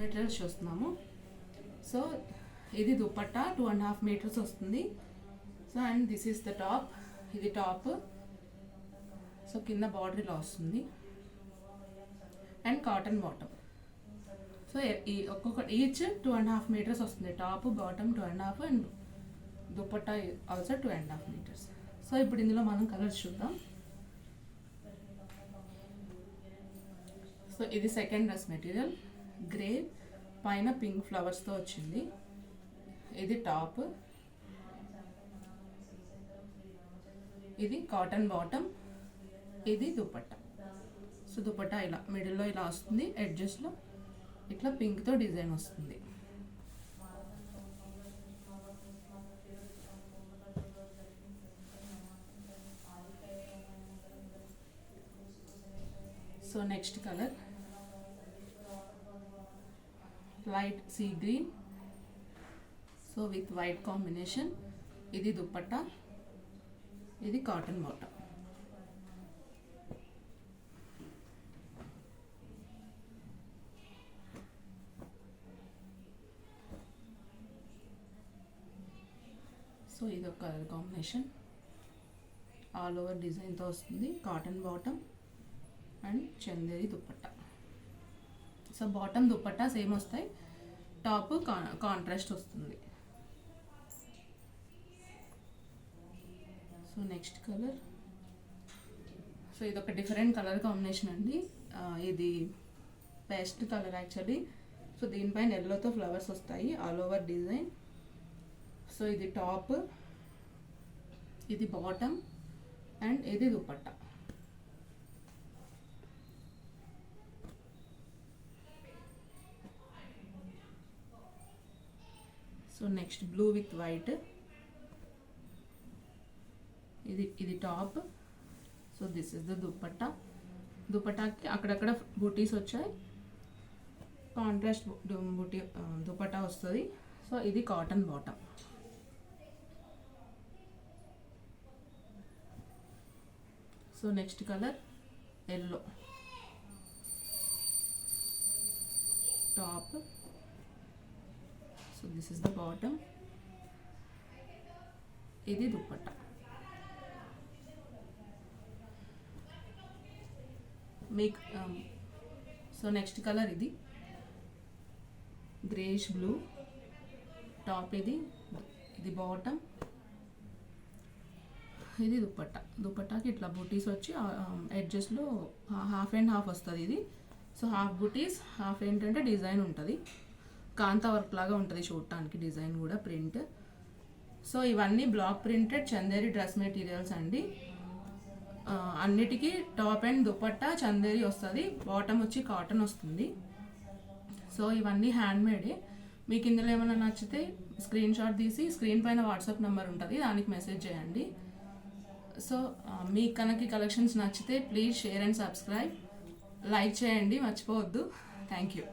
Materials చూస్తున్నాము. So ఇది dupatta 2.5 metres వస్తుంది. So and this is the top. ఇది టాప్. సో కింద బార్డర్ ఇలా వస్తుంది అండ్ కాటన్ బాటమ్. సో ఈ ఒక్కొక్క ఈచ్ 2.5 మీటర్స్ వస్తుంది. Top bottom 2.5 and dupatta also 2.5 metres. So ఇప్పుడు ఇందులో మనం కలర్స్ చూద్దాం. సో ఇది సెకండ్ డ్రెస్ మెటీరియల్, గ్రే పైన పింక్ ఫ్లవర్స్తో వచ్చింది. ఇది టాప్, ఇది కాటన్ బాటమ్, ఇది దుపట్టా. సో దుపట్టా ఇలా మిడిల్లో ఇలా వస్తుంది, ఎడ్జెస్లో ఇట్లా పింక్తో డిజైన్ వస్తుంది. So next colour light sea green, so with white combination. ఇది దుపట్టా, ఇది కాటన్ బాటమ్. సో ఇది ఒక కలర్ కాంబినేషన్, ఆల్ ఓవర్ డిజైన్తో వస్తుంది. Cotton bottom and Chanderi dupatta. So bottom dupatta same వస్తాయి, టాప్ కాంట్రాస్ట్ వస్తుంది. సో నెక్స్ట్ కలర్, సో ఇది ఒక డిఫరెంట్ కలర్ కాంబినేషన్ అండి. ఇది పేస్ట్ కలర్ యాక్చువల్లీ. సో దీనిపైన ఎల్లోతో ఫ్లవర్స్ వస్తాయి, ఆల్ ఓవర్ డిజైన్. సో ఇది టాప్, ఇది బాటమ్ అండ్ ఇది dupatta. So next blue with white, ఇది top. So this is the dupatta. దుపట్టాకి అక్కడక్కడ బూటీస్ వచ్చాయి, కాంట్రాస్ట్ బూటీ దుపట్టా వస్తుంది. సో ఇది cotton bottom. So next colour yellow, top. So this is the bottom, ఇది దుపట్టా. మీకు సో నెక్స్ట్ కలర్ ఇది గ్రేష్ బ్లూ, టాప్. ఇది బాటమ్, ఇది దుపట్టా. దుపట్టాకి ఇట్లా బూటీస్ వచ్చి ఎడ్జెస్లో హాఫ్ అండ్ హాఫ్ వస్తుంది ఇది. సో హాఫ్ బూటీస్, హాఫ్ ఏంటంటే డిజైన్ ఉంటుంది, కాంతా వర్క్ లాగా ఉంటుంది చూడటానికి, డిజైన్ కూడా ప్రింట్. సో ఇవన్నీ block printed Chanderi dress materials అండి. అన్నిటికీ టాప్ అండ్ దుపట్టా చందేరి వస్తుంది, బాటమ్ వచ్చి కాటన్ వస్తుంది. సో ఇవన్నీ హ్యాండ్మేడే. మీకు ఇందులో ఏమైనా నచ్చితే స్క్రీన్ షాట్ తీసి స్క్రీన్ పైన వాట్సాప్ నెంబర్ ఉంటుంది, దానికి మెసేజ్ చేయండి. సో మీకు కనుక కలెక్షన్స్ నచ్చితే please share and subscribe, like చేయండి మర్చిపోవద్దు. Thank you.